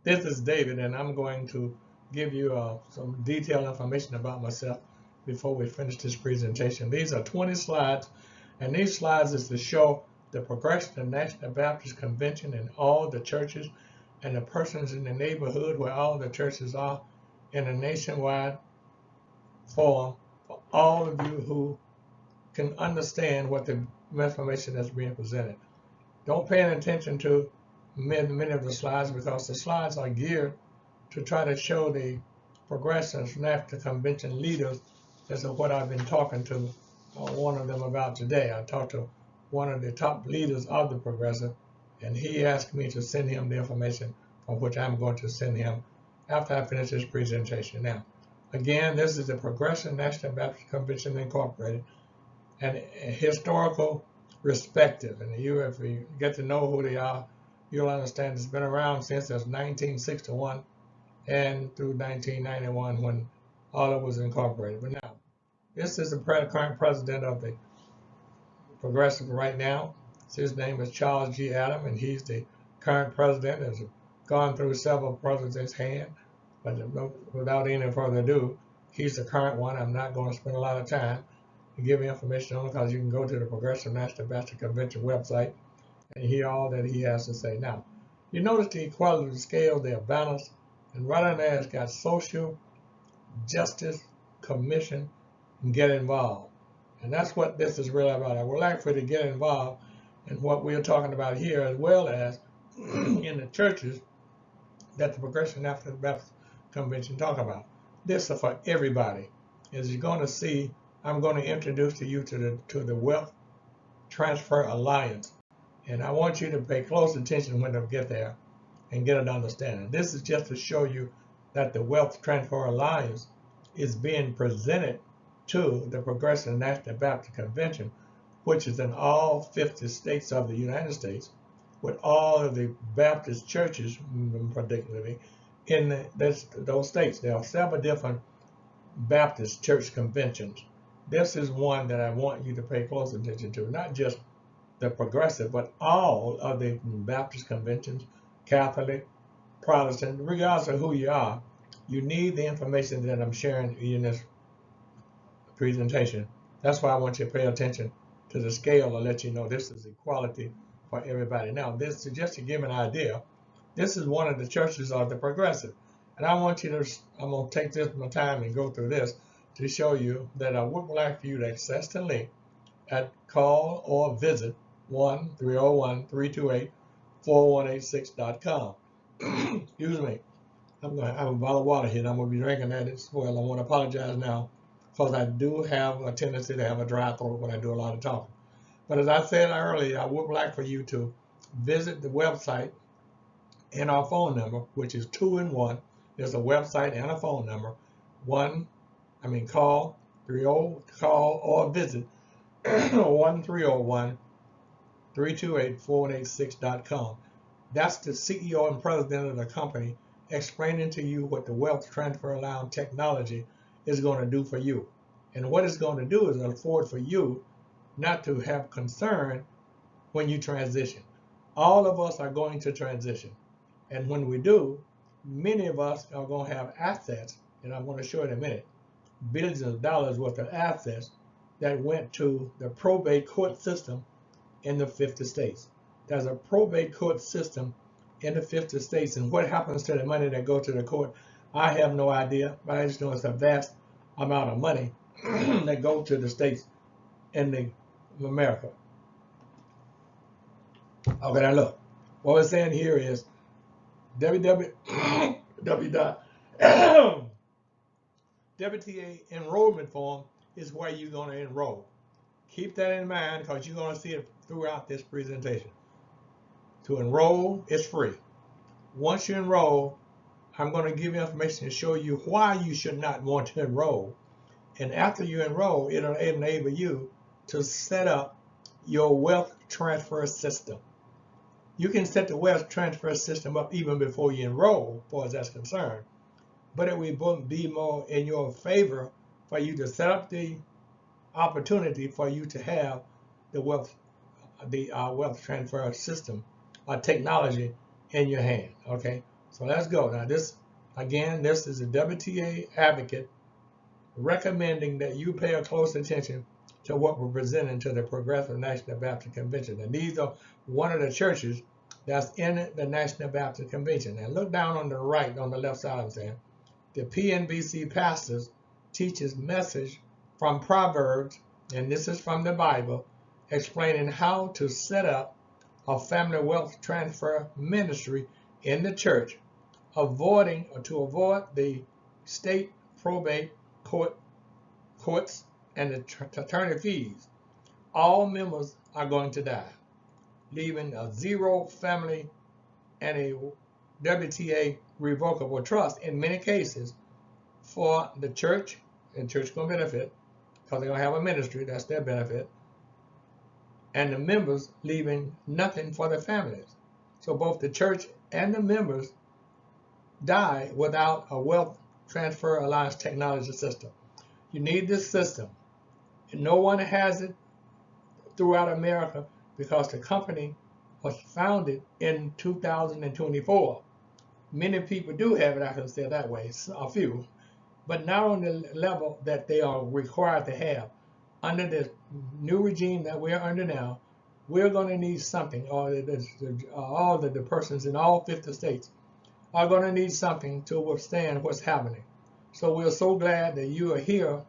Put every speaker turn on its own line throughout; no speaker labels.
This is David, and I'm going to give you some detailed information about myself before we finish this presentation. These are 20 slides, and these slides is to show the progression of National Baptist Convention in all the churches and the persons in the neighborhood where all the churches are in a nationwide forum for all of you who can understand what the information that's being presented. Don't pay any attention to many of the slides because the slides are geared to try to show the progression of National Convention leaders. This is what I've been talking to one of them about today. I talked to one of the top leaders of the Progressive, and he asked me to send him the information from which I'm going to send him after I finish this presentation. Now, again, this is the Progressive National Baptist Convention Incorporated, and a historical perspective. And if you get to know who they are, you'll understand it's been around since 1961 and through 1991 when all of it was incorporated. But now, this is the current president of the Progressive right now. His name is Charles G. Adam, and he's the current president. Has gone through several presidents' hands, but without any further ado, he's the current one. I'm not going to spend a lot of time to give you information on it because you can go to the Progressive National Baptist Convention website and hear all that he has to say. Now, you notice the equality of the scale, they're balanced, and right on there it's got social, justice, commission, and get involved. And that's what this is really about. I would like for you to get involved in what we're talking about here, as well as in the churches that the Progressive National Baptist Convention talk about. This is for everybody. As you're going to see, I'm going to introduce to you to the Wealth Transfer Alliance. And I want you to pay close attention when they get there and get an understanding. This is just to show you that the Wealth Transfer Alliance is being presented to the Progressive National Baptist Convention, which is in all 50 states of the United States, with all of the Baptist churches, particularly in those states. There are several different Baptist church conventions. This is one that I want you to pay close attention to, not just the Progressive, but all of the Baptist conventions, Catholic, Protestant, regardless of who you are. You need the information that I'm sharing in this presentation. That's why I want you to pay attention to the scale to let you know this is equality for everybody. Now, this is just to give an idea. This is one of the churches of the Progressive. And I want you to, I'm going to take this my time and go through this to show you that I would like for you to access the link at call or visit 1-301-328-4186.com. Excuse me. I'm going to have a bottle of water here, and I'm going to be drinking that as well. I want to apologize now because I do have a tendency to have a dry throat when I do a lot of talking. But as I said earlier, I would like for you to visit the website and our phone number, which is 2-in-1. There's a website and a phone number. Call or visit 1-301-328-4186.com. That's the CEO and president of the company explaining to you what the Wealth Transfer Alliance technology is going to do for you. And what it's going to do is afford for you not to have concern when you transition. All of us are going to transition. And when we do, many of us are going to have assets, and I'm going to show you in a minute, billions of dollars worth of assets that went to the probate court system in the 50 states. There's a probate court system in the 50 states, and what happens to the money that goes to the court, I have no idea, but I just know it's a vast amount of money that go to the states in America. Okay, now look, what we're saying here is W.T.A. enrollment form is where you're going to enroll. Keep that in mind because you're going to see it throughout this presentation. To enroll is free. Once you enroll, I'm going to give you information to show you why you should not want to enroll. And after you enroll, it'll enable you to set up your wealth transfer system. You can set the wealth transfer system up even before you enroll, as far as that's concerned. But it will be more in your favor for you to set up the opportunity for you to have the wealth transfer system or technology in your hand. Okay, So let's go. Now this, again, this is a W.T.A. advocate recommending that you pay a close attention to what we're presenting to the Progressive National Baptist Convention. And these are one of the churches that's in the National Baptist Convention. And look down on the right, on the left side, I'm saying, the PNBC pastors teaches message from Proverbs, and this is from the Bible, explaining how to set up a family wealth transfer ministry in the church, to avoid the state probate courts and the attorney fees. All members are going to die, leaving a zero family and a W.T.A. revocable trust in many cases for the church, and church going to benefit because they're going to have a ministry, that's their benefit, and the members leaving nothing for their families. So both the church and the members die without a wealth transfer alliance technology system. You need this system. No one has it throughout America because the company was founded in 2024. Many people do have it, I can say it that way, a few, but not on the level that they are required to have. Under the new regime that we're under now, we're going to need something, or all the persons in all 50 states are going to need something to withstand what's happening. So we're so glad that you are here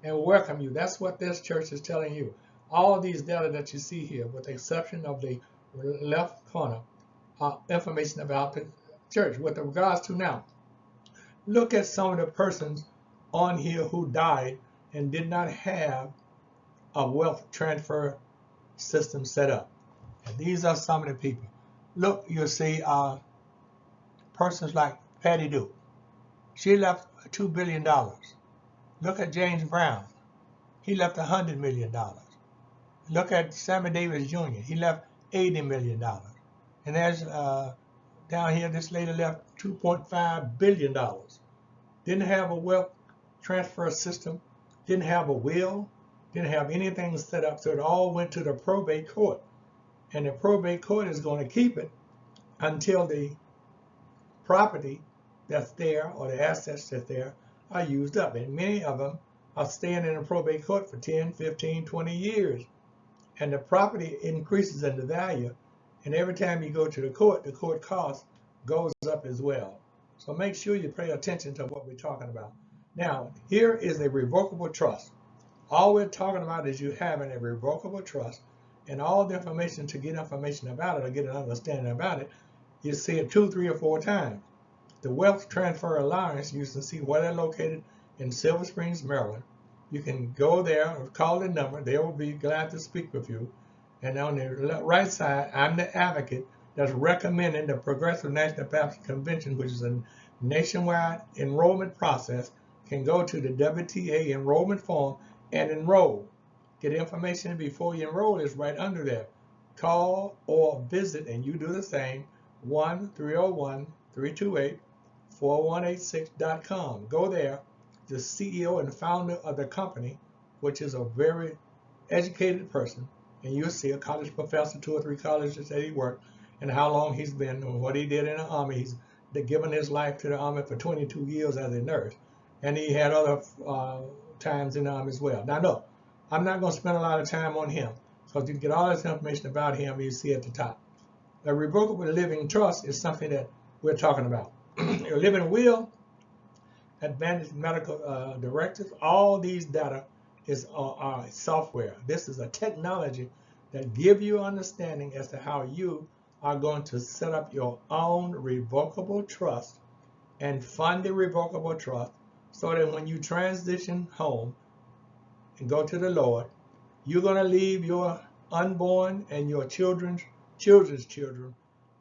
and welcome you. That's what this church is telling you. All of these data that you see here, with the exception of the left corner, are information about the church. With regards to now, look at some of the persons on here who died and did not have a wealth transfer system set up. And these are some of the people. Look, you'll see persons like Patty Duke. She left $2 billion. Look at James Brown. He left $100 million. Look at Sammy Davis Jr. He left $80 million. And there's down here, this lady left $2.5 billion. Didn't have a wealth transfer system, didn't have a will, didn't have anything set up, so it all went to the probate court. And the probate court is going to keep it until the property that's there or the assets that's there are used up. And many of them are staying in the probate court for 10, 15, 20 years. And the property increases in the value. And every time you go to the court cost goes up as well. So make sure you pay attention to what we're talking about. Now, here is a revocable trust. All we're talking about is you having a revocable trust, and all the information to get information about it or get an understanding about it, you see it 2, 3, or 4 times. The Wealth Transfer Alliance, you can see where they're located in Silver Springs, Maryland. You can go there or call the number. They will be glad to speak with you. And on the right side, I'm the advocate that's recommending the Progressive National Baptist Convention, which is a nationwide enrollment process, can go to the W.T.A. enrollment form and enroll. Get information before you enroll is right under there. Call or visit, and you do the same, 1-301-328-4186.com. Go there. The CEO and founder of the company, which is a very educated person, and you'll see a college professor, 2 or 3 colleges that he worked, and how long he's been, and what he did in the Army. He's given his life to the Army for 22 years as a nurse, and he had other times in the Army as well. Now, no, I'm not going to spend a lot of time on him, because you can get all this information about him you see at the top. A revocable living trust is something that we're talking about. A living will, advanced medical directives, all these data is software. This is a technology that give you understanding as to how you are going to set up your own revocable trust and fund the revocable trust, so that when you transition home and go to the Lord, you're going to leave your unborn and your children's children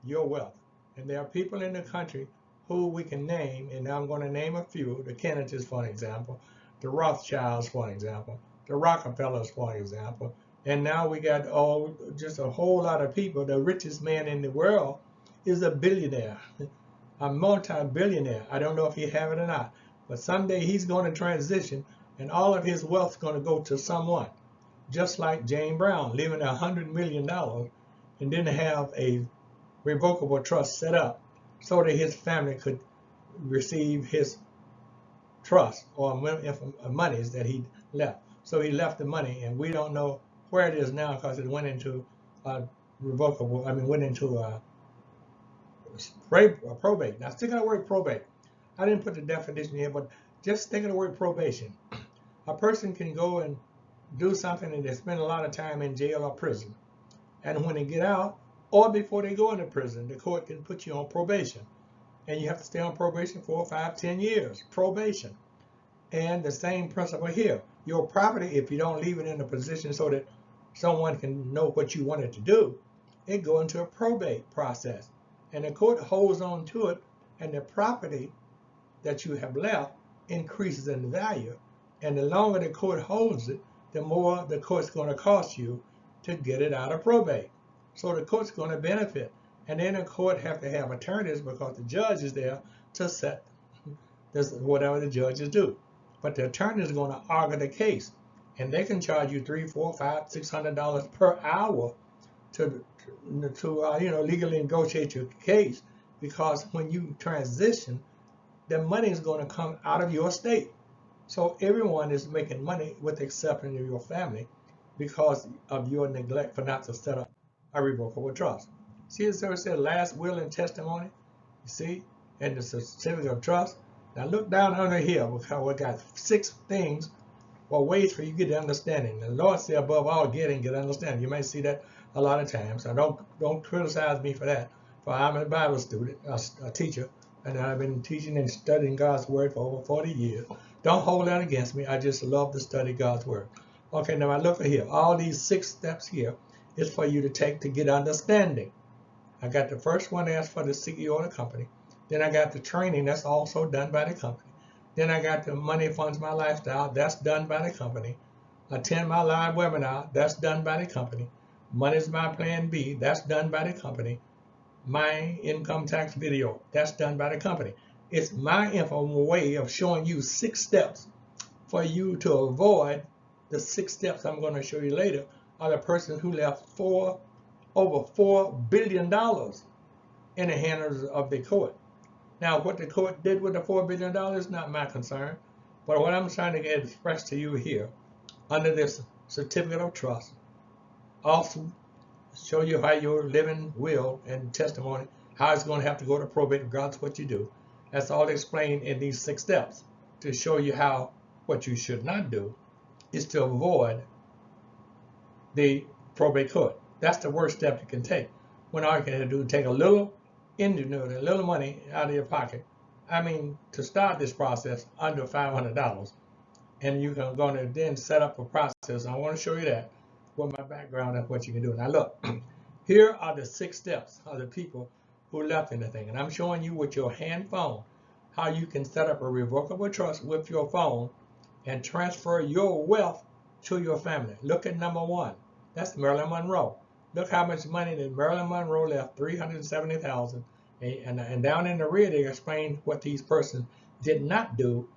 your wealth. And there are people in the country who we can name, and I'm going to name a few: the Kennedys, for an example, the Rothschilds, for an example, the Rockefellers, for an example, and now we got just a whole lot of people. The richest man in the world is a billionaire, a multi-billionaire. I don't know if he have it or not, but someday he's going to transition, and all of his wealth is going to go to someone, just like James Brown, leaving $100 million and didn't have a revocable trust set up. so that his family could receive his trust or monies that he left. So he left the money, and we don't know where it is now because it went into revocable. I mean, went into probate. Now, think of the word probate. I didn't put the definition here, but just think of the word probation. A person can go and do something and they spend a lot of time in jail or prison. And when they get out, or before they go into prison, the court can put you on probation. And you have to stay on probation 4, 5, 10 years. Probation. And the same principle here. Your property, if you don't leave it in a position so that someone can know what you wanted to do, it go into a probate process. And the court holds on to it, and the property that you have left increases in value. And the longer the court holds it, the more the court's going to cost you to get it out of probate. So the court's going to benefit. And then the court have to have attorneys because the judge is there to set this, whatever the judges do. But the attorney is going to argue the case, and they can charge you $300, $400, $500, $600 per hour to legally negotiate your case, because when you transition, the money is going to come out of your estate. So everyone is making money with the exception of your family because of your neglect for not to set up a revocable trust. See, it said last will and testimony, you see, and the certificate of trust. Now look down under here because we got 6 things or ways for you to get the understanding. The Lord said above all get understanding. You may see that a lot of times. So don't criticize me for that. For I'm a Bible student, a teacher, and I've been teaching and studying God's word for over 40 years. Don't hold that against me. I just love to study God's word. Okay, now I look at here. All these 6 steps here is for you to take to get understanding. I got the first one that's for the CEO of the company. Then I got the training that's also done by the company. Then I got the money funds my lifestyle, that's done by the company. Attend my live webinar, that's done by the company. Money's my plan B, that's done by the company. My income tax video, that's done by the company. It's my way of showing you 6 steps for you to avoid the 6 steps I'm going to show you later of the person who left over $4 billion in the hands of the court. Now, what the court did with the $4 billion is not my concern, but what I'm trying to express to you here, under this certificate of trust, also show you how your living will and testimony, how it's going to have to go to probate regardless of what you do. That's all explained in these 6 steps to show you how what you should not do is to avoid the probate court. That's the worst step you can take. When all you can do is take a little ingenuity, a little money out of your pocket. I mean, to start this process under $500, and you're going to then set up a process. I want to show you that with my background and what you can do. Now look, here are the 6 steps of the people who left anything, and I'm showing you with your hand phone how you can set up a revocable trust with your phone and transfer your wealth to your family. Look at number 1. That's Marilyn Monroe. Look how much money that Marilyn Monroe left, $370,000. And down in the rear, they explain what these persons did not do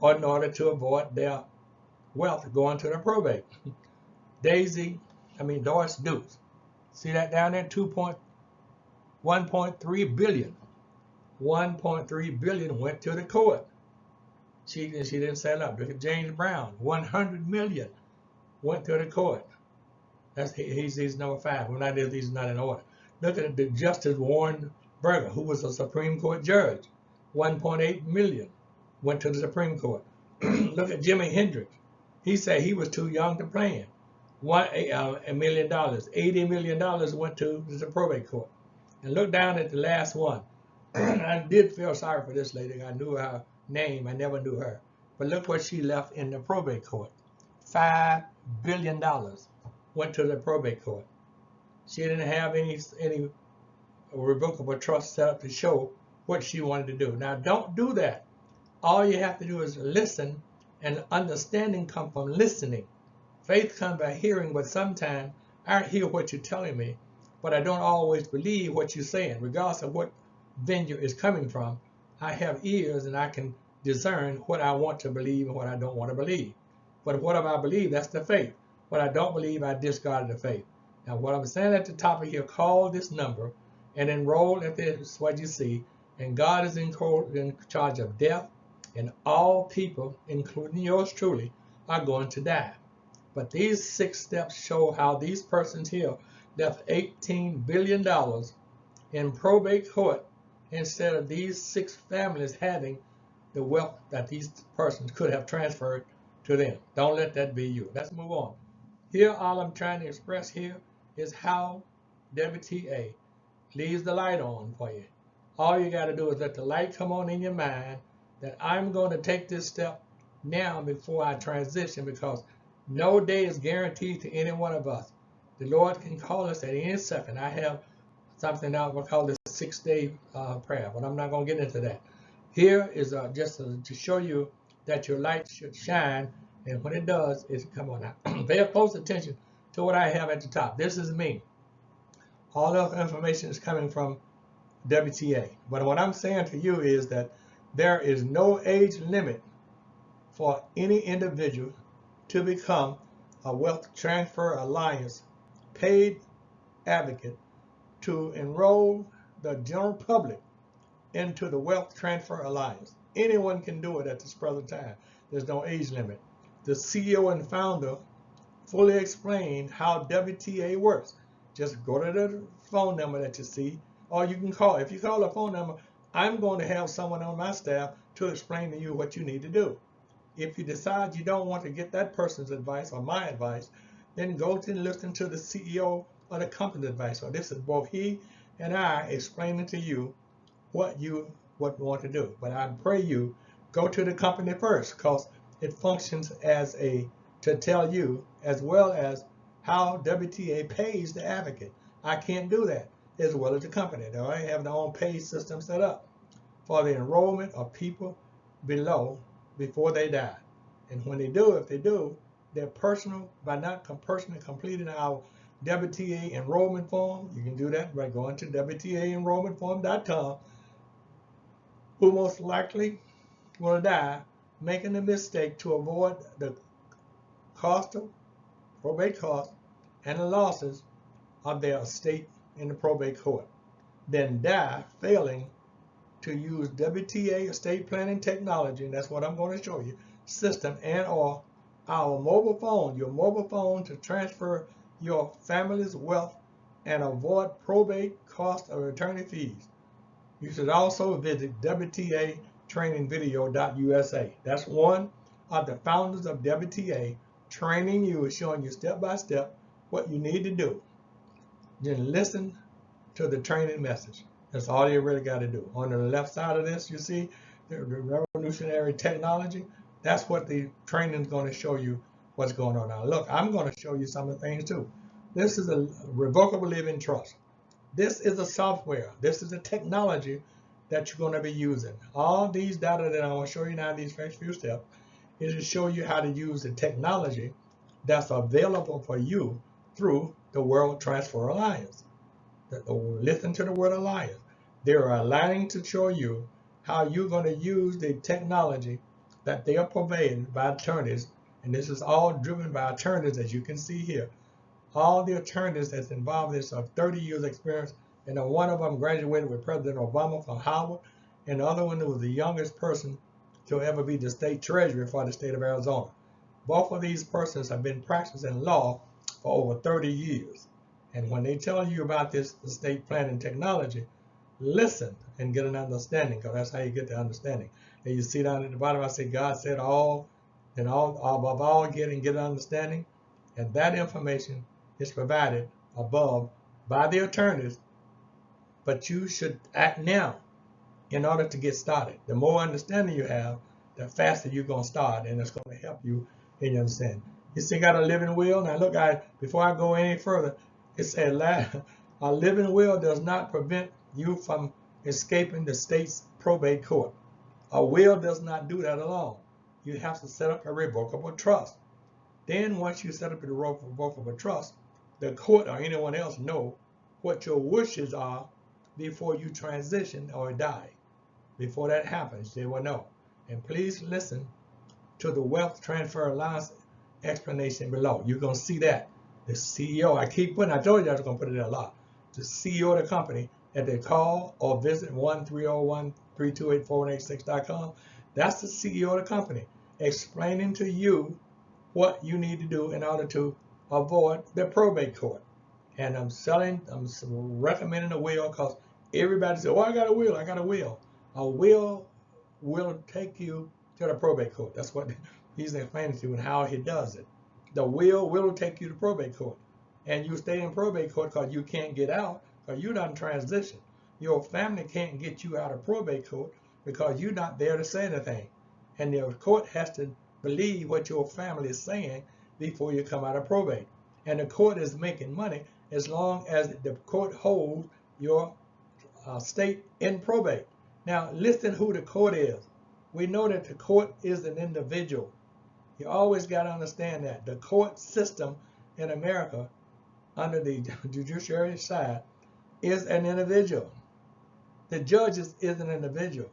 in order to avoid their wealth going to the probate. Doris Dukes. See that down there? 1.3 billion. 1.3 billion went to the court. She didn't set up. Look at James Brown. 100 million went to the court. He's number 5. These are not in order. Look at the Justice Warren Burger, who was a Supreme Court judge. 1.8 million went to the Supreme Court. Look at Jimi Hendrix. He said he was too young to plan. $1 million. $80 million went to the probate court. And look down at the last one. I did feel sorry for this lady. I knew her name. I never knew her. But look what she left in the probate court. $5 billion went to the probate court. She didn't have any revocable trust set up to show what she wanted to do. Now, don't do that. All you have to do is listen, and understanding comes from listening. Faith comes by hearing, but sometimes I hear what you're telling me, but I don't always believe what you're saying. Regardless of what venue is coming from, I have ears and I can discern what I want to believe and what I don't want to believe. But what I believe, that's the faith. What I don't believe, I discarded the faith. Now, what I'm saying at the top of here, call this number and enroll at this, what you see, and God is in charge of death, and all people, including yours truly, are going to die. But these 6 steps show how these persons here left $18 billion in probate court instead of these 6 families having the wealth that these persons could have transferred to them. Don't let that be you. Let's move on. Here, all I'm trying to express here is how W.T.A. leaves the light on for you. All you got to do is let the light come on in your mind that I'm going to take this step now before I transition, because no day is guaranteed to any one of us. The Lord can call us at any second. I have something else we call the 6-day prayer, but I'm not going to get into that. Here is just to show you that your light should shine, and when it does, it's come on now. Pay close attention to what I have at the top. This is me. All of the information is coming from W.T.A. But what I'm saying to you is that there is no age limit for any individual to become a Wealth Transfer Alliance paid advocate to enroll the general public into the Wealth Transfer Alliance. Anyone can do it at this present time. There's no age limit. The CEO and founder fully explained how W.T.A. works. Just go to the phone number that you see, or you can call. If you call the phone number, I'm going to have someone on my staff to explain to you what you need to do. If you decide you don't want to get that person's advice or my advice, then go to listen to the CEO or the company's advice. So this is both he and I explaining to you what you want to do. But I pray you go to the company first, because it functions as to tell you as well as how W.T.A. pays the advocate. I can't do that as well as the company. They already have their own pay system set up for the enrollment of people below before they die. And when they do, if they do, they're personal by not personally completing our W.T.A. enrollment form. You can do that by going to WTAenrollmentform.com. Who most likely will die making the mistake to avoid the cost of probate costs and the losses of their estate in the probate court, then die failing to use W.T.A. estate planning technology, and that's what I'm going to show you, system, and or our mobile phone, your mobile phone, to transfer your family's wealth and avoid probate cost or attorney fees. You should also visit WTAtrainingvideo.usa. That's one of the founders of W.T.A. training you, showing you step by step what you need to do. Then listen to the training message. That's all you really got to do. On the left side of this, you see the revolutionary technology. That's what the training is going to show you what's going on now. Look, I'm going to show you some of the things too. This is a revocable living trust. This is a software. This is a technology that you're going to be using. All these data that I'm going to show you now, these first few steps, is to show you how to use the technology that's available for you through the World Transfer Alliance. Listen to the word alliance. They're aligning to show you how you're going to use the technology that they are provided by attorneys, and this is all driven by attorneys, as you can see here. All the attorneys that's involved in this have 30 years experience, and one of them graduated with President Obama from Howard, and the other one was the youngest person to ever be the state treasurer for the state of Arizona. Both of these persons have been practicing law for over 30 years. And when they tell you about this estate planning technology, listen and get an understanding, because that's how you get the understanding. And you see down at the bottom, I say, God said all, and all above all get an understanding. And that information is provided above by the attorneys, but you should act now in order to get started. The more understanding you have, the faster you're going to start, and it's going to help you in your understanding. You still got a living will. Now look, before I go any further, it said a living will does not prevent you from escaping the state's probate court. A will does not do that alone. You have to set up a revocable trust. Then once you set up a revocable trust, the court or anyone else know what your wishes are before you transition or die. Before that happens, they will know. And please listen to the Wealth Transfer Alliance explanation below. You're going to see that. The CEO, I told you I was going to put it in a lot. The CEO of the company at the call or visit 1-301-328-4186.com. That's the CEO of the company explaining to you what you need to do in order to avoid the probate court. And I'm recommending a will because everybody says, "Oh, I got a will, I got a will." A will take you to the probate court. That's what he's explaining to you and how he does it. The will take you to probate court. And you stay in probate court because you can't get out because you're not in transition. Your family can't get you out of probate court because you're not there to say anything. And the court has to believe what your family is saying before you come out of probate. And the court is making money as long as the court holds your state in probate. Now, listen who the court is. We know that the court is an individual. You always got to understand that. The court system in America, under the judiciary side, is an individual. The judges is an individual.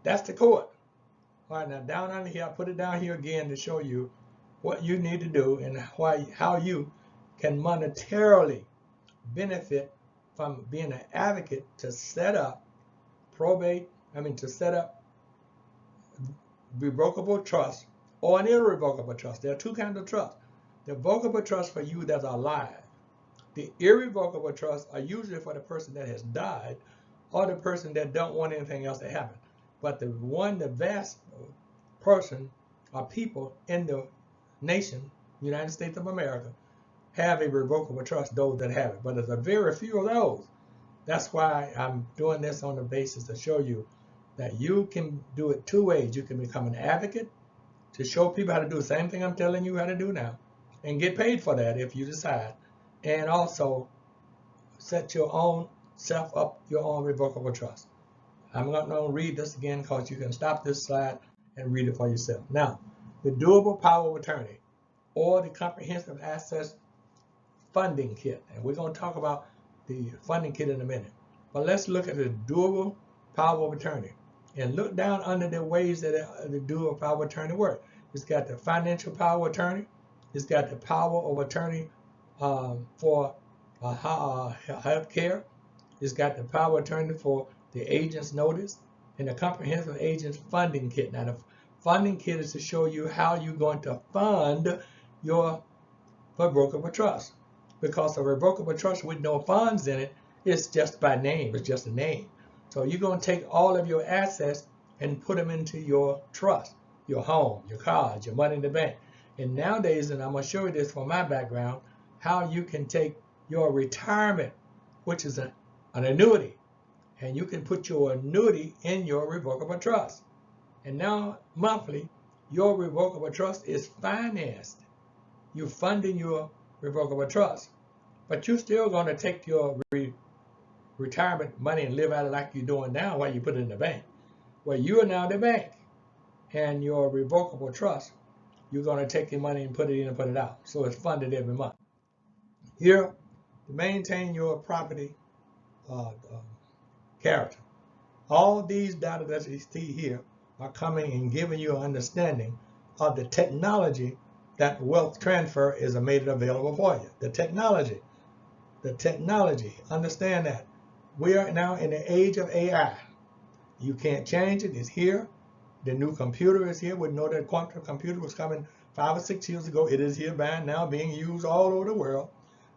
That's the court. All right, now down under here, I put it down here again to show you what you need to do and how you can monetarily benefit from being an advocate to set up to set up revocable trust or an irrevocable trust. There are two kinds of trust. The revocable trust for you that's alive. The irrevocable trusts are usually for the person that has died or the person that don't want anything else to happen. But the vast person or people in the nation, United States of America, have a revocable trust, those that have it. But there's a very few of those. That's why I'm doing this on the basis to show you that you can do it two ways. You can become an advocate to show people how to do the same thing I'm telling you how to do now and get paid for that if you decide. And also set your own self up, your own revocable trust. I'm not going to read this again because you can stop this slide and read it for yourself. Now, the doable power of attorney or the comprehensive assets funding kit. And we're going to talk about the funding kit in a minute. But let's look at the doable power of attorney and look down under the ways that the doable power of attorney works. It's got the financial power of attorney. It's got the power of attorney for health care. It's got the power of attorney for the agent's notice and the comprehensive agent's funding kit. Now, the funding kit is to show you how you're going to fund your revocable trust. Because a revocable trust with no funds in it is just by name. It's just a name. So you're going to take all of your assets and put them into your trust, your home, your cars, your money in the bank. And nowadays, and I'm going to show you this from my background, how you can take your retirement, which is an annuity, and you can put your annuity in your revocable trust. And now, monthly, your revocable trust is financed. You're funding your revocable trust, but you're still going to take your retirement money and live out of it like you're doing now while you put it in the bank. Well, you are now the bank, and your revocable trust, you're going to take your money and put it in and put it out. So it's funded every month. Here, to maintain your property character. All these data that you see here are coming and giving you an understanding of the technology that wealth transfer is made available for you. The technology, understand that. We are now in the age of AI. You can't change it, it's here. The new computer is here. We know that quantum computer was coming 5 or 6 years ago. It is here by now being used all over the world.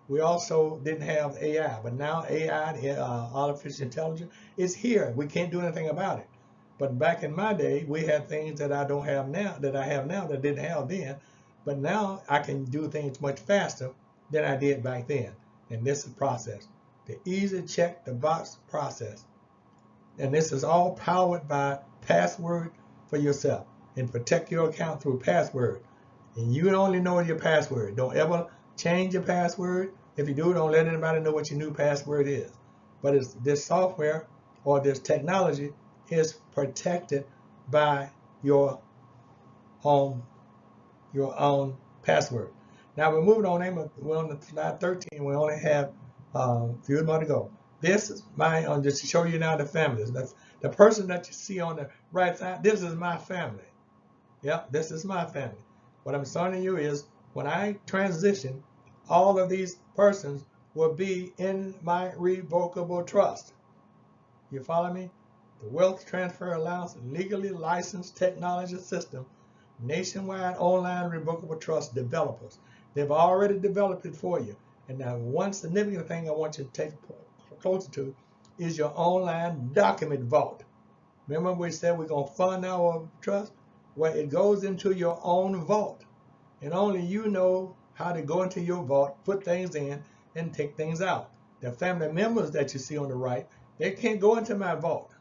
We also didn't have AI, but now AI, artificial intelligence, is here. We can't do anything about it. But back in my day, we had things that I don't have now, that I have now that I didn't have then. But now I can do things much faster than I did back then. And this is the process, the easy check the box process. And this is all powered by password for yourself and protect your account through password. And you only know your password. Don't ever change your password. If you do, don't let anybody know what your new password is. But it's, this software or this technology is protected by your own password. Now we're moving on. We're on slide 13. We only have a few more to go. This is my, just to show you now the families. That's the person that you see on the right side. This is my family. Yep, this is my family. What I'm telling you is when I transition, all of these persons will be in my revocable trust. You follow me? The Wealth Transfer Allowance legally licensed technology system, nationwide online revocable trust developers. They've already developed it for you. And now one significant thing I want you to take closer to is your online document vault. Remember we said we're going to fund our trust? Well, it goes into your own vault. And only you know how to go into your vault, put things in, and take things out. The family members that you see on the right, they can't go into my vault.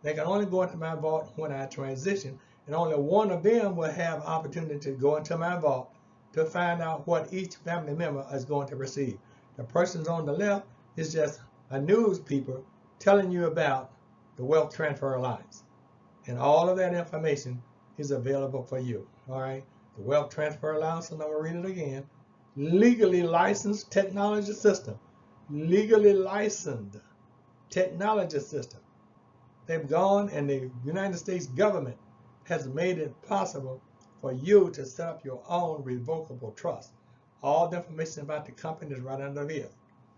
They can only go into my vault when I transition, and only one of them will have opportunity to go into my vault to find out what each family member is going to receive. The persons on the left is just a news people telling you about the Wealth Transfer Alliance. And all of that information is available for you. All right. The Wealth Transfer Allowance, and I'm going to read it again. Legally licensed technology system. Legally licensed technology system. They've gone, and the United States government has made it possible for you to set up your own revocable trust. All the information about the company is right under here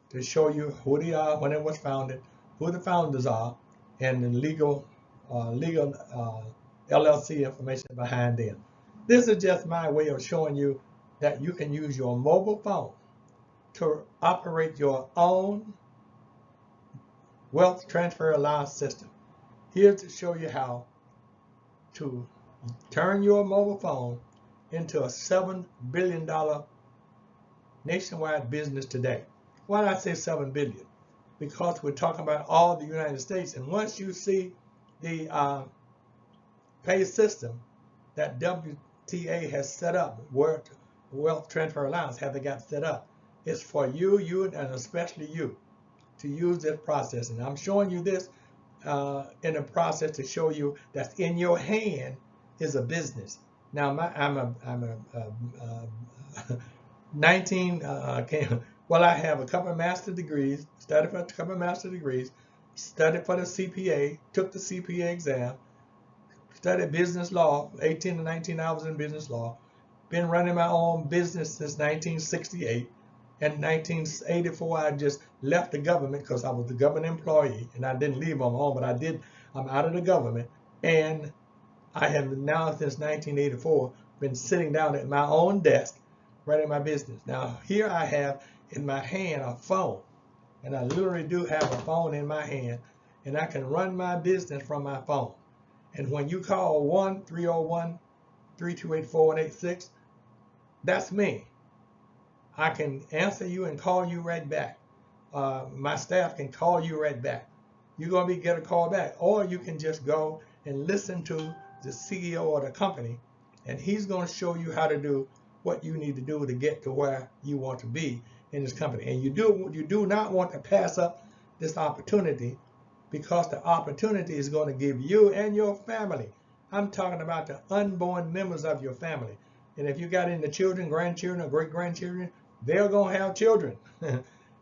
to show you who they are, when it was founded, who the founders are, and the legal LLC information behind them. This is just my way of showing you that you can use your mobile phone to operate your own Wealth Transfer Allowance system. Here to show you how to turn your mobile phone into a $7 billion nationwide business today. Why did I say $7 billion? Because we're talking about all the United States. And once you see the pay system that W.T.A. has set up, Wealth Transfer Allowance have got set up, it's for you, and especially you, to use this process. And I'm showing you this in a process to show you that in your hand is a business. Now I'm a 19. Well, I have a couple of master degrees, studied for a couple of master degrees, studied for the CPA, took the CPA exam, studied business law, 18 to 19 hours in business law, been running my own business since 1968. In 1984, I just left the government because I was a government employee, and I didn't leave on my own, but I'm out of the government, and I have now since 1984 been sitting down at my own desk running my business. Now here I have in my hand a phone, and I literally do have a phone in my hand, and I can run my business from my phone. And when you call 1-301-328-4186, that's me. I can answer you and call you right back. My staff can call you right back. You're going to get a call back, or you can just go and listen to the CEO of the company, and he's going to show you how to do what you need to do to get to where you want to be in this company. And you do not want to pass up this opportunity, because the opportunity is going to give you and your family. I'm talking about the unborn members of your family. And if you got any children, grandchildren, or great-grandchildren, they're going to have children.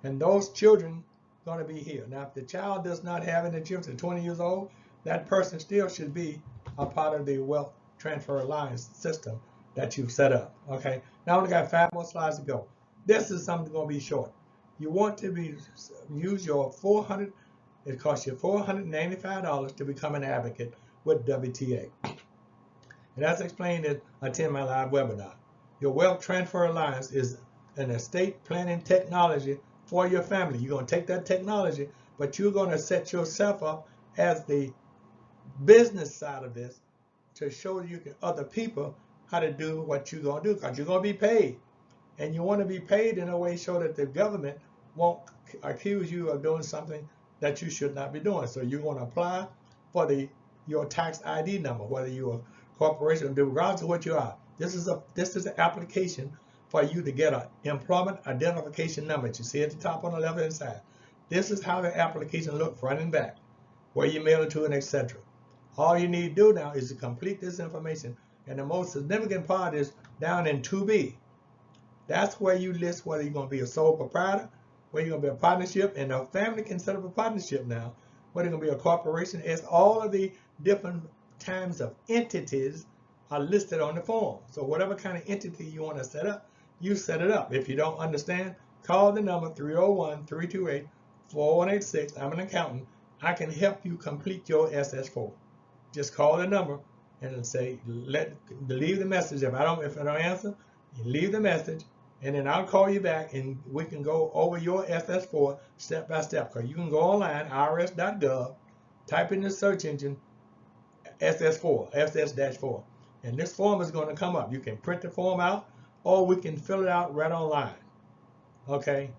And those children are going to be here. Now, if the child does not have any children, 20 years old, that person still should be a part of the Wealth Transfer Alliance system that you've set up. Okay. Now I only got 5 more slides to go. This is something going to be short. You want to use your it costs you $495 to become an advocate with W.T.A. And as explained in Attend My Live webinar, your Wealth Transfer Alliance is an estate planning technology for your family. You're going to take that technology, but you're going to set yourself up as the business side of this to show you other people how to do what you're going to do, because you're going to be paid. And you want to be paid in a way so that the government won't accuse you of doing something that you should not be doing. So you're going to apply for your tax ID number, whether you're a corporation, regardless of what you are. This is an application for you to get an employment identification number that you see at the top on the left hand side. This is how the application looks front and back, where you mail it to, and etc. All you need to do now is to complete this information, and the most significant part is down in 2B. That's where you list whether you're going to be a sole proprietor, whether you're going to be a partnership, and the family can set up a partnership now, whether you're going to be a corporation. It's all of the different types of entities are listed on the form. So whatever kind of entity you want to set up, you set it up. If you don't understand, call the number 301-328-4186. I'm an accountant. I can help you complete your SS4. Just call the number and say, leave the message. If I don't answer, you leave the message, and then I'll call you back, and we can go over your SS4 step by step. Because you can go online, irs.gov, type in the search engine SS4, SS-4, and this form is going to come up. You can print the form out, or we can fill it out right online. Okay,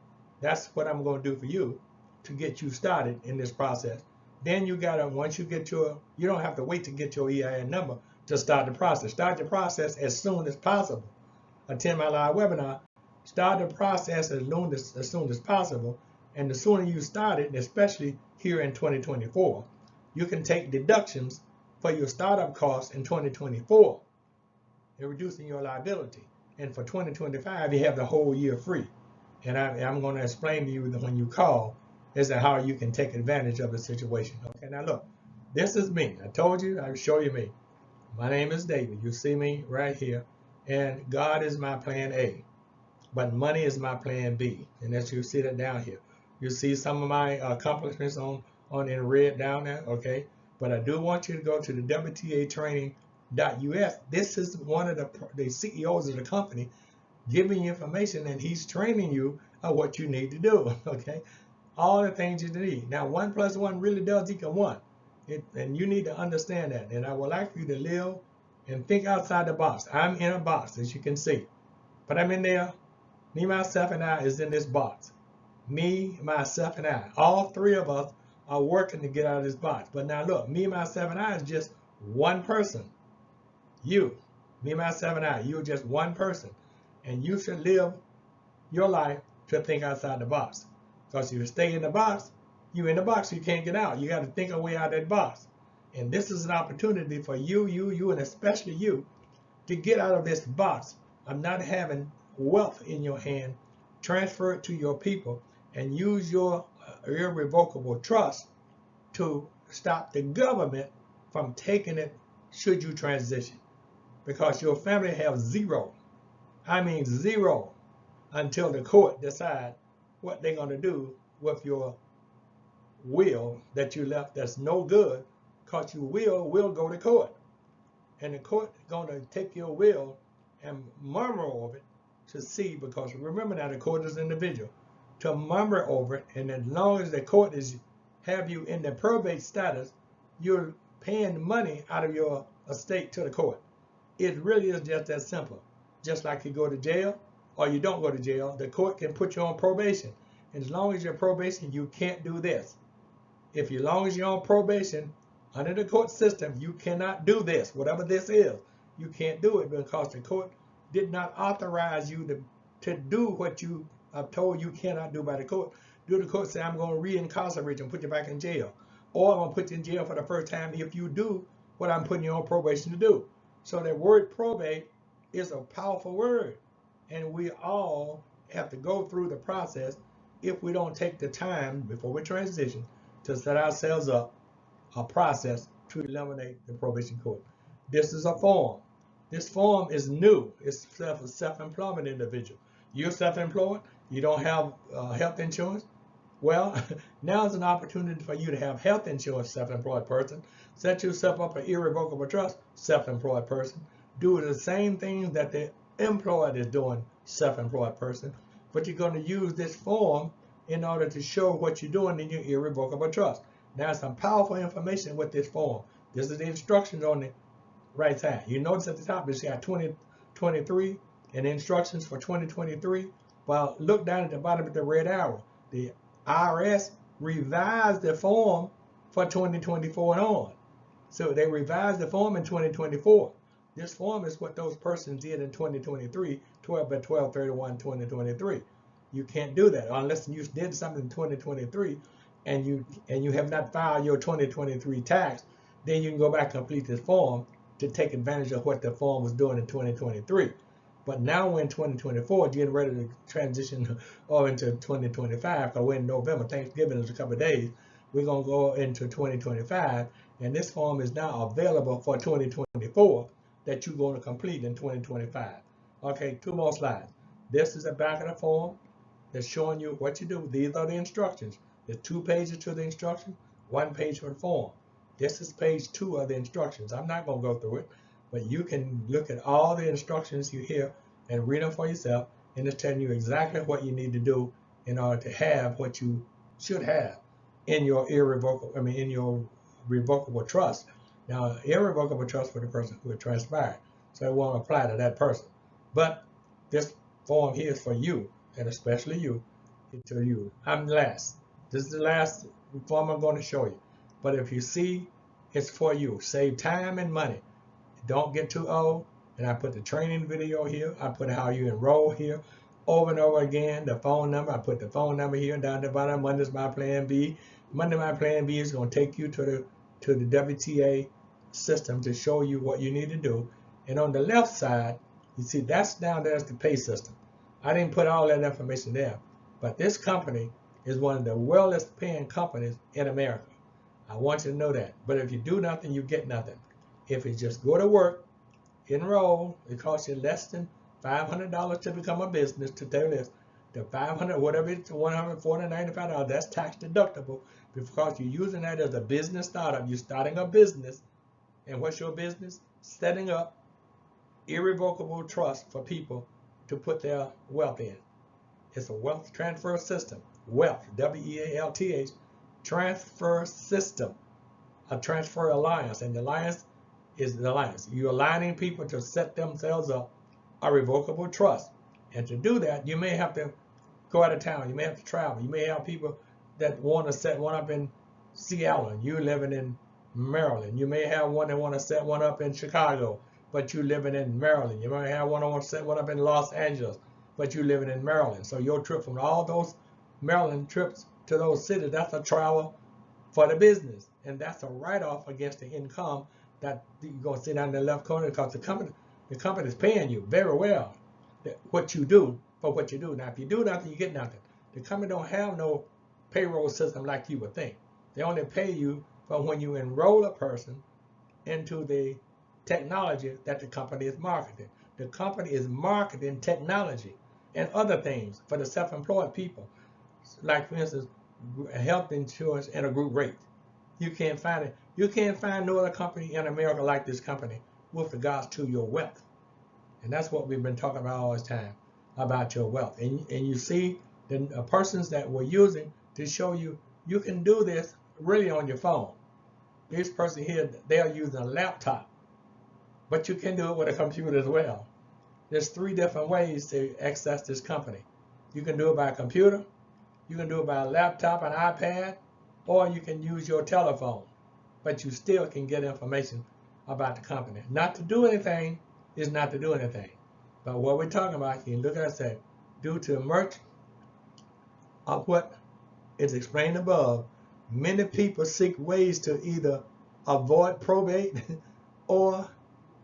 that's what I'm going to do for you to get you started in this process. Then you gotta, once you get you don't have to wait to get your EIN number to start the process. Start the process as soon as possible. Attend my live webinar. Start the process as soon as possible. And the sooner you start it, especially here in 2024, you can take deductions for your startup costs in 2024. They're reducing your liability. And for 2025, you have the whole year free. And I'm going to explain to you when you call as to how you can take advantage of the situation. Okay, now look, this is me. I told you, I'll show you me. My name is David. You see me right here. And God is my plan A. But money is my plan B. And as you see that down here. You see some of my accomplishments on in red down there, okay? But I do want you to go to the W.T.A training.us. This is one of the CEOs of the company giving you information, and he's training you on what you need to do, okay? All the things you need. Now, 1 + 1 really does equal 1. And you need to understand that. And I would like you to live and think outside the box. I'm in a box, as you can see. But I'm in there. Me, myself, and I is in this box. Me, myself, and I. All three of us are working to get out of this box. But now look, me, myself, and I is just one person. You. Me, myself, and I. You're just one person. And you should live your life to think outside the box. Because if you stay in the box, you're in the box, you can't get out. You got to think a way out of that box. And this is an opportunity for you, and especially you, to get out of this box of not having wealth in your hand, transfer it to your people, and use your irrevocable trust to stop the government from taking it should you transition. Because your family have zero, I mean zero, until the court decide what they're going to do with your will that you left that's no good, because your will go to court. And the court is going to take your will and murmur over it to see, because remember now the court is individual, to murmur over it, and as long as the court have you in the probate status, you're paying money out of your estate to the court. It really is just that simple. Just like you go to jail or you don't go to jail, the court can put you on probation. And as long as you're on probation, you can't do this. As long as you're on probation, under the court system, you cannot do this. Whatever this is, you can't do it because the court did not authorize you to do what you are told you cannot do by the court. Do the court say, I'm going to reincarcerate you and put you back in jail. Or I'm going to put you in jail for the first time if you do what I'm putting you on probation to do. So that word probate is a powerful word. And we all have to go through the process if we don't take the time before we transition to set ourselves up a process to eliminate the probation court. This is a form. This form is new. It's for a self-employment individual. You're self-employed. You don't have health insurance. Well, now is an opportunity for you to have health insurance, self-employed person. Set yourself up an irrevocable trust, self-employed person. Do the same things that the employed is doing, self-employed person. But you're going to use this form in order to show what you're doing in your irrevocable trust. Now, some powerful information with this form. This is the instructions on the right side. You notice at the top it's got 2023 and instructions for 2023. Well, look down at the bottom of the red arrow. The IRS revised the form for 2024 and on. So they revised the form in 2024. This form is what those persons did in 2023, 12/31/2023. You can't do that unless you did something in 2023 and you have not filed your 2023 tax. Then you can go back and complete this form to take advantage of what the form was doing in 2023. But now we're in 2024, getting ready to transition into 2025, because we're in November. Thanksgiving is a couple of days. We're going to go into 2025, and this form is now available for 2024 that you're going to complete in 2025. Okay, 2 more slides. This is the back of the form that's showing you what you do. These are the instructions. There's 2 pages to the instruction. one page for the form. This is page 2 of the instructions. I'm not going to go through it, but you can look at all the instructions you hear and read them for yourself, and it's telling you exactly what you need to do in order to have what you should have in your in your revocable trust. Now, irrevocable trust for the person who had transpired, so it won't apply to that person. But this form here is for you, and especially you, to you. I'm last. This is the last form I'm going to show you. But if you see, it's for you. Save time and money. Don't get too old. And I put the training video here. I put how you enroll here over and over again. The phone number. I put the phone number here down at the bottom. Monday's my plan B. Monday my plan B is going to take you to the W.T.A system to show you what you need to do. And on the left side, you see that's down there is the pay system. I didn't put all that information there, but this company is one of the well-est paying companies in America. I want you to know that. But if you do nothing, you get nothing. If you just go to work, enroll, it costs you less than $500 to become a business. To tell you this, the $500, whatever it's $140.95, that's tax deductible because you're using that as a business startup. You're starting a business. And what's your business? Setting up irrevocable trust for people to put their wealth in. It's a wealth transfer system. Wealth, W-E-A-L-T-H, transfer system, a transfer alliance. And the alliance is the alliance. You're aligning people to set themselves up a revocable trust. And to do that, you may have to go out of town. You may have to travel. You may have people that want to set one up in Seattle and you're living in Maryland. You may have one that want to set one up in Chicago, but you living in Maryland. You may have one that want to set one up in Los Angeles, but you living in Maryland. So your trip from all those Maryland trips to those cities, that's a travel for the business. And that's a write-off against the income that you're going to see down in the left corner because the company is paying you very well what you do for what you do. Now, if you do nothing, you get nothing. The company don't have no payroll system like you would think. They only pay you for when you enroll a person into the technology that the company is marketing. The company is marketing technology and other things for the self-employed people. Like, for instance, health insurance and a group rate. You can't find it. You can't find no other company in America like this company with regards to your wealth. And that's what we've been talking about all this time, about your wealth. And you see the persons that we're using to show you, you can do this really on your phone. This person here, they are using a laptop, but you can do it with a computer as well. There's 3 different ways to access this company. You can do it by a computer, you can do it by a laptop, an iPad, or you can use your telephone, but you still can get information about the company. Not to do anything is not to do anything. But what we're talking about, you can look at it and say, due to much of what is explained above, many people seek ways to either avoid probate or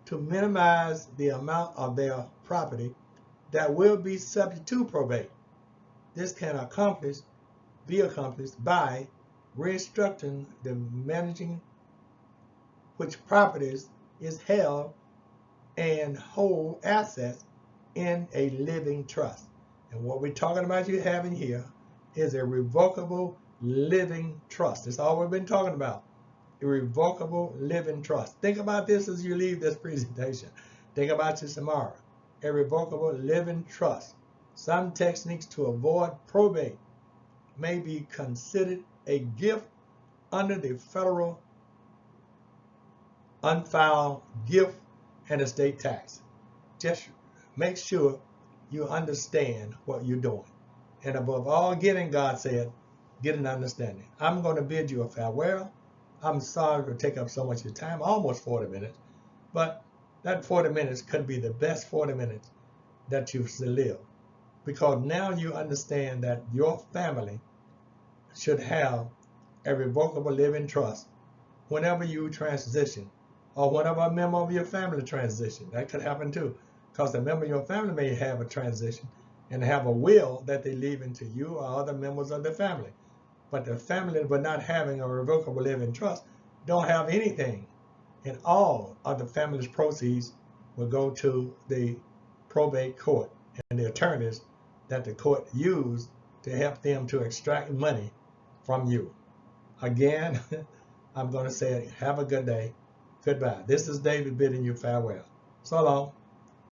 to minimize the amount of their property that will be subject to probate. This can be accomplished by restructuring the managing which properties is held and hold assets in a living trust. And what we're talking about you having here is a revocable living trust. That's all we've been talking about. A revocable living trust. Think about this as you leave this presentation. Think about this tomorrow. A revocable living trust. Some techniques to avoid probate may be considered a gift under the federal unfiled gift and estate tax. Just make sure you understand what you're doing. And above all getting, God said, get an understanding. I'm going to bid you a farewell. I'm sorry to take up so much of your time, almost 40 minutes, but that 40 minutes could be the best 40 minutes that you've lived, because now you understand that your family should have a revocable living trust whenever you transition, or whenever a member of your family transition. That could happen too, because a member of your family may have a transition and have a will that they leave into you or other members of the family. But the family, but not having a revocable living trust, don't have anything. And all of the family's proceeds will go to the probate court and the attorneys that the court used to help them to extract money from you. again, I'm going to say have a good day. Goodbye. This is David bidding you farewell. So long.